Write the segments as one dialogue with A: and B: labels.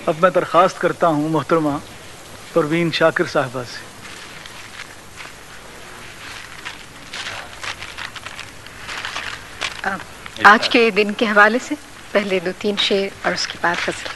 A: اب میں درخواست کرتا ہوں محترمہ پروین شاکر صاحبہ سے۔
B: آج کے دن کے حوالے سے پہلے 2-3 شعر اور اس کے بعد غزل۔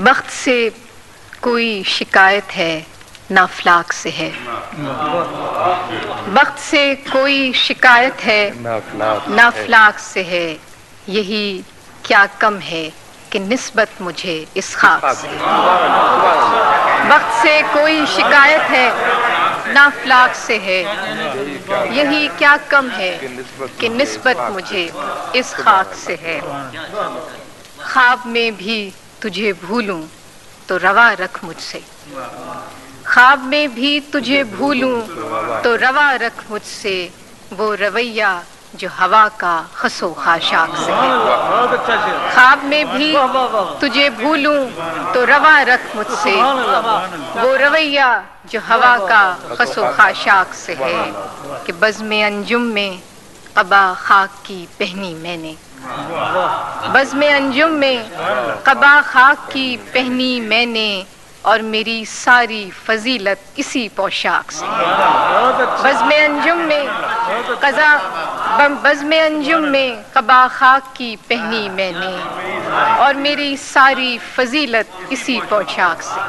B: بخت سے کوئی شکایت ہے نا فلاک سے ہے، بخت سے کوئی شکایت ہے نا فلاک سے ہے، یہی کیا کم ہے کہ نسبت مجھے اس خاک سے ہے۔ بخت سے کوئی شکایت ہے نا فلاک سے ہے، یہی کیا کم ہے کہ نسبت مجھے اس خاک سے ہے۔ خواب میں بھی تجھے بھولوں تو روا رکھ مجھ سے، خواب میں بھی تجھے بھولوں تو روا رکھ مجھ سے، وہ رویہ جو ہوا کا خس و خاشاک سے ہے۔ خواب میں بھی تجھے بھولوں تو روا رکھ مجھ سے، وہ رویہ جو ہوا کا خس و خاشاک سے ہے، کہ بزم انجم میں قبا خاک کی پہنی میں نے، بزم انجم میں قبا خاک کی پہنی میں نے، اور میری ساری فضیلت اسی پوشاک سے ہے۔ بزم انجم میں بزم انجم میں قبا خاک کی پہنی میں نے، اور میری ساری فضیلت اسی پوشاک سے۔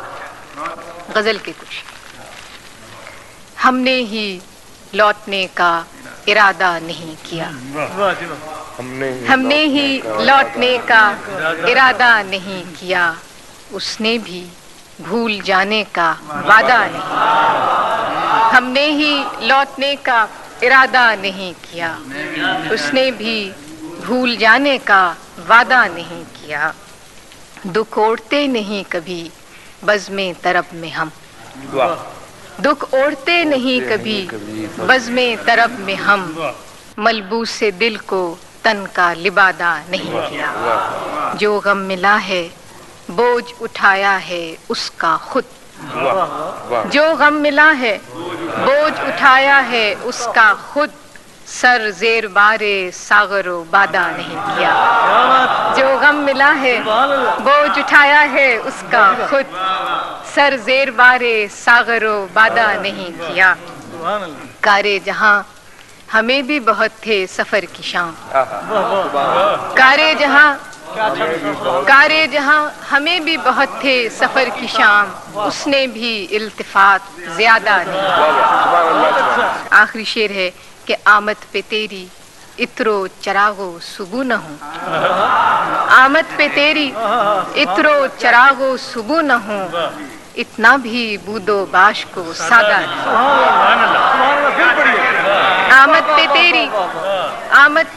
B: غزل کے کچھ ہم نے ہی لوٹنے کا ارادہ نہیں کیا، ہم نے ہی لوٹنے کا ارادہ نہیں کیا، اس نے بھی بھول جانے کا وعدہ نہیں کیا، ہم نے ہی لوٹنے کا ارادہ نہیں کیا، اس نے بھی بھول جانے کا وعدہ نہیں کیا۔ دکھ اوڑھتے نہیں کبھی بزم طرب میں ہم، دکھ اوڑھتے نہیں کبھی بزم طرب میں ہم، ملبوس دل کو تن کا لبادہ نہیں کیا۔ جو غم ملا ہے بوجھ اٹھایا ہے اس کا خود، جو غم ملا ہے بوجھ اٹھایا ہے اس کا خود، سر زیر بار ساغر و بادہ نہیں کیا۔ جو غم ملا ہے بوجھ اٹھایا ہے اس کا خود، سر زیر بار ساغر و بادہ نہیں کیا۔ کارے جہاں ہمیں بھی بہت تھے سفر کی شام، کارے جہاں ہمیں بھی بہت تھے سفر کی شام، اس نے بھی التفات زیادہ نہیں کیا۔ آخری شعر ہے کہ آمد پہ تیری اترو چراغو صبح نہ ہوں، آمد پہ تیری اترو چراغو صبح نہ ہوں، اتنا بھی بود و باش کو سادہ نہیں۔ آمد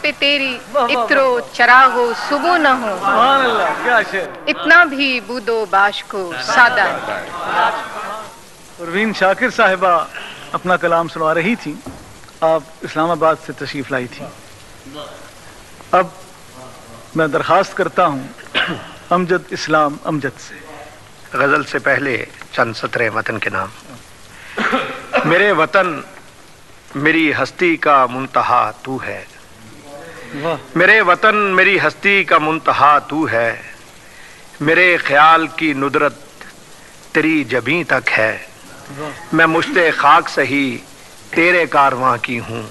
B: پہ تیری اترو چراغو صبح نہ ہوں، اتنا بھی بود و باش کو سادہ نہیں۔
A: پروین شاکر صاحبہ اپنا کلام سنا رہی تھی، آپ اسلام آباد سے تشریف لائی تھی۔ اب میں درخواست کرتا ہوں امجد اسلام امجد سے۔
C: غزل سے پہلے چند سطریں وطن کے نام۔ میرے وطن میری ہستی کا منتہا تو ہے، میرے وطن میری ہستی کا منتہا تو ہے، میرے خیال کی ندرت تیری جبیں تک ہے، میں مشت خاک سہی تیرے کارواں کی ہوں،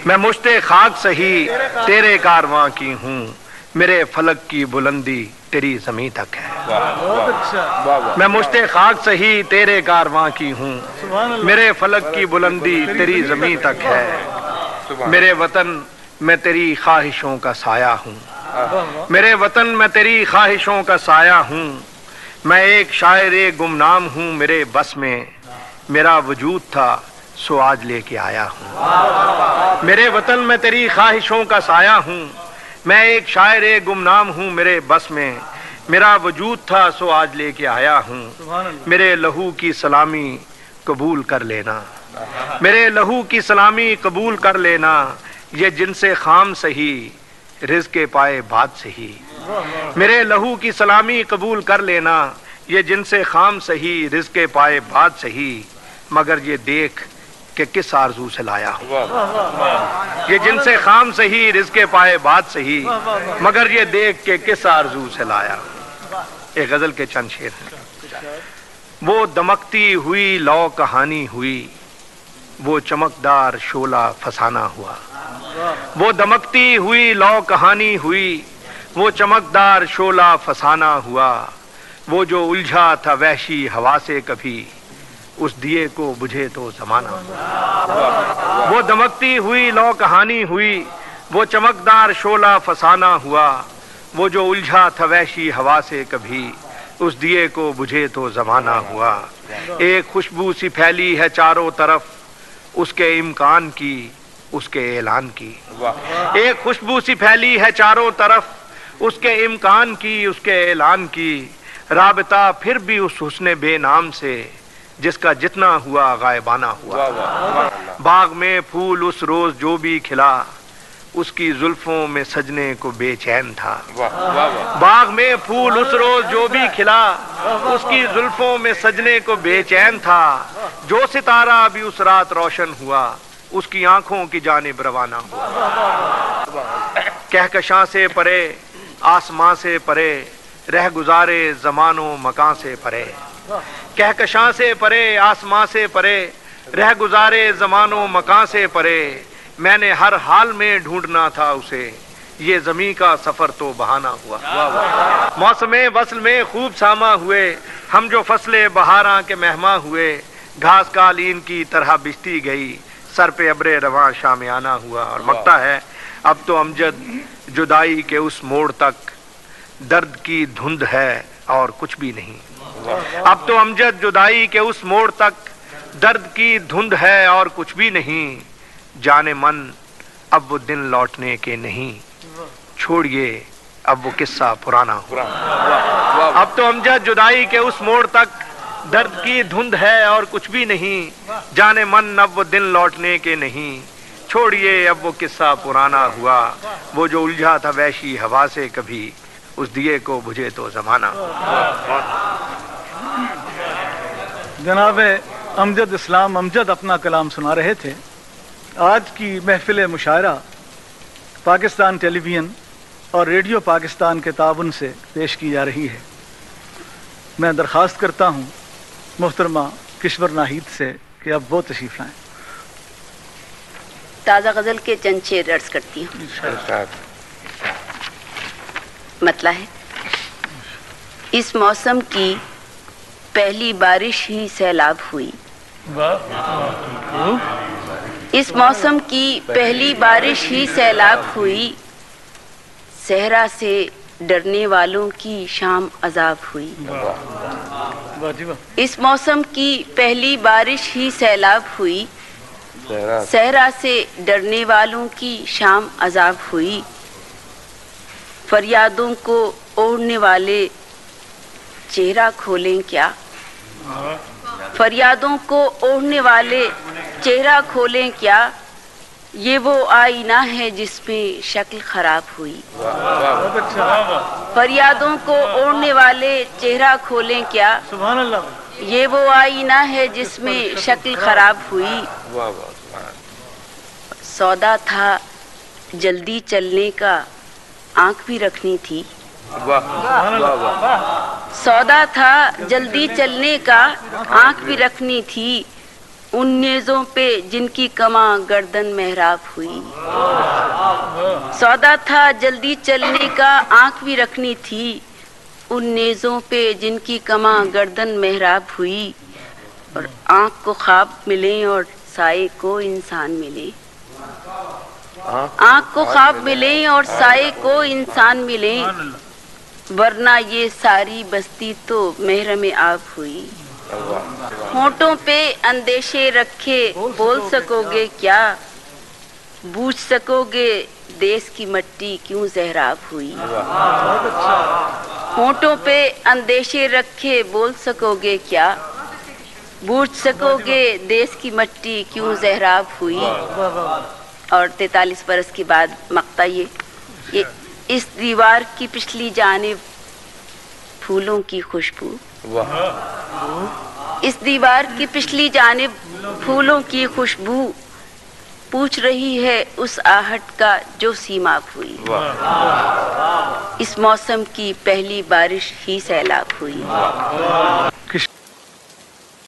C: میں مشت خاک سہی تیرے کارواں کی ہوں، میرے فلک کی بلندی تیری زمین تک ہے۔ میں مشت خاک سہی تیرے کارواں کی ہوں، میرے فلک کی بلندی تیری زمین تک ہے، میرے وطن میں تیری خواہشوں کا سایہ ہوں، میرے وطن میں تیری خواہشوں کا سایہ ہوں، میں ایک شاعر گمنام ہوں، میرے بس میں میرا وجود تھا سو آج لے کے آیا ہوں، میرے وطن میں تیری خواہشوں کا سایہ ہوں، میں ایک شاعر گمنام ہوں، میرے بس میں میرا وجود تھا سو آج لے کے آیا ہوں، میرے لہو کی سلامی قبول کر لینا، میرے لہو کی سلامی قبول کر لینا، یہ جن سے خام سہی رزق پائے بات سہی، میرے لہو کی سلامی قبول کر لینا، یہ جن سے خام سہی رزق پائے بات سہی، مگر یہ دیکھ کہ کس آرزو سے لایا ہوں، یہ جن سے خام سہی رزق پائے بات سہی، مگر یہ دیکھ کے کس آرزو سے لایا ہوں۔ ایک غزل کے چند شعر ہیں۔ وہ دمکتی ہوئی لو کہانی ہوئی، وہ چمکدار شعلہ فسانہ ہوا، وہ دمکتی ہوئی لو کہانی ہوئی، وہ چمکدار شعلہ فسانہ ہوا، وہ جو الجھا تھا وحشی ہوا سے کبھی، اس دیے کو بجھے تو زمانہ ہوا۔ وہ دمکتی ہوئی لو کہانی ہوئی، وہ چمکدار شعلہ فسانہ ہوا، وہ جو الجھا تھا وحشی ہوا سے کبھی، اس دیے کو بجھے تو زمانہ ہوا۔ ایک خوشبو سی پھیلی ہے چاروں طرف، اس کے امکان کی، اس کے اعلان کی، ایک خوشبو سی پھیلی ہے چاروں طرف، اس کے امکان کی، اس کے اعلان کی، رابطہ پھر بھی اس حسن بے نام سے، جس کا جتنا ہوا غائبانہ ہوا۔ باغ میں پھول اس روز جو بھی کھلا، اس کی زلفوں میں سجنے کو بے چین تھا۔ باغ میں پھول اس روز جو بھی کھلا، اس کی زلفوں میں سجنے کو بے چین تھا، جو ستارہ بھی اس رات روشن ہوا، اس کی آنکھوں کی جانب روانہ ہوا۔ کہکشاں سے پرے آسماں سے پرے، رہ گزارے زمان و مکان سے پرے، کہکشاں سے پرے آسماں سے پرے، رہ گزارے زمان و مکان سے پرے، میں نے ہر حال میں ڈھونڈنا تھا اسے، یہ زمیں کا سفر تو بہانہ ہوا۔ موسم وصل میں خوب ساما ہوئے، ہم جو فصل بہاراں کے مہماں ہوئے، گھاس قالین کی طرح بچتی گئی، سر پہ ابر رواں شامیانہ ہوا۔ اور مکتا ہے اب تو امجد جدائی کے اس موڑ تک، درد کی دھند ہے اور کچھ بھی نہیں۔ اب تو امجد جدائی کے اس موڑ تک، درد کی دھند ہے اور کچھ بھی نہیں، جانے من اب وہ دن لوٹنے کے نہیں، چھوڑیے اب وہ قصہ پرانا ہوا۔ اب تو امجد جدائی کے اس موڑ تک، درد کی دھند ہے اور کچھ بھی نہیں، جانے من اب وہ دن لوٹنے کے نہیں، چھوڑیے اب وہ قصہ پرانا ہوا۔ وہ جو الجھا تھا وحشی ہوا سے کبھی، اس دیے کو بجھے تو زمانہ۔
A: جناب امجد اسلام امجد اپنا کلام سنا رہے تھے۔ آج کی محفل مشاعرہ پاکستان ٹیلی ویژن اور ریڈیو پاکستان کے تعاون سے پیش کی جا رہی ہے۔ میں درخواست کرتا ہوں محترمہ کشور ناہید سے کہ اب وہ تشریف لائیں۔
D: تازہ غزل کے چند شعر عرض کرتی ہوں۔ مطلع ہے، اس موسم کی پہلی بارش ہی سیلاب ہوئی، اس موسم کی پہلی بارش ہی سیلاب ہوئی، صحرا سے ڈرنے والوں کی شام عذاب ہوئی۔ اس موسم کی پہلی بارش ہی سیلاب ہوئی، صحرا سے ڈرنے والوں کی شام عذاب ہوئی، فریادوں کو اوڑھنے والے چہرہ کھولیں کیا، فریادوں کو اوڑھنے والے چہرہ کھولیں کیا، یہ وہ آئینہ ہے جس میں شکل خراب ہوئی، فریادوں کو اوڑھنے والے چہرہ کھولیں کیا،
A: سبحان اللہ،
D: یہ وہ آئینہ ہے جس میں شکل خراب ہوئی، سودا تھا جلدی چلنے کا آنکھ بھی رکھنی تھی، سودا تھا جلدی چلنے کا آنکھ بھی رکھنی تھی، ان نیزوں پہ جن کی کماں گردن محراب ہوئی، سودا تھا جلدی چلنے کا آنکھ بھی رکھنی تھی، ان نیزوں پہ جن کی کماں گردن محراب ہوئی، اور آنکھ کو خواب ملیں اور سائے کو انسان ملے، آنکھ کو خواب ملیں اور سائے کو انسان ملیں، ورنہ یہ ساری بستی تو محرم آب ہوئی، ہونٹوں پہ اندیشے رکھے بول سکو گے کیا، بوجھ سکو گے دیس کی مٹی کیوں زہراب ہوئی، ہونٹوں پہ اندیشے رکھے بول سکو گے کیا، بوجھ سکو گے دیس کی مٹی کیوں زہراب ہوئی۔ اور 43 برس کے بعد مقطع یہ اس دیوار کی پچھلی جانب پھولوں کی خوشبو، اس دیوار کی پچھلی جانب پھولوں کی خوشبو پوچھ رہی ہے اس آہٹ کا جو سیماب ہوئی. اس موسم کی پہلی بارش ہی سیلاب ہوئی.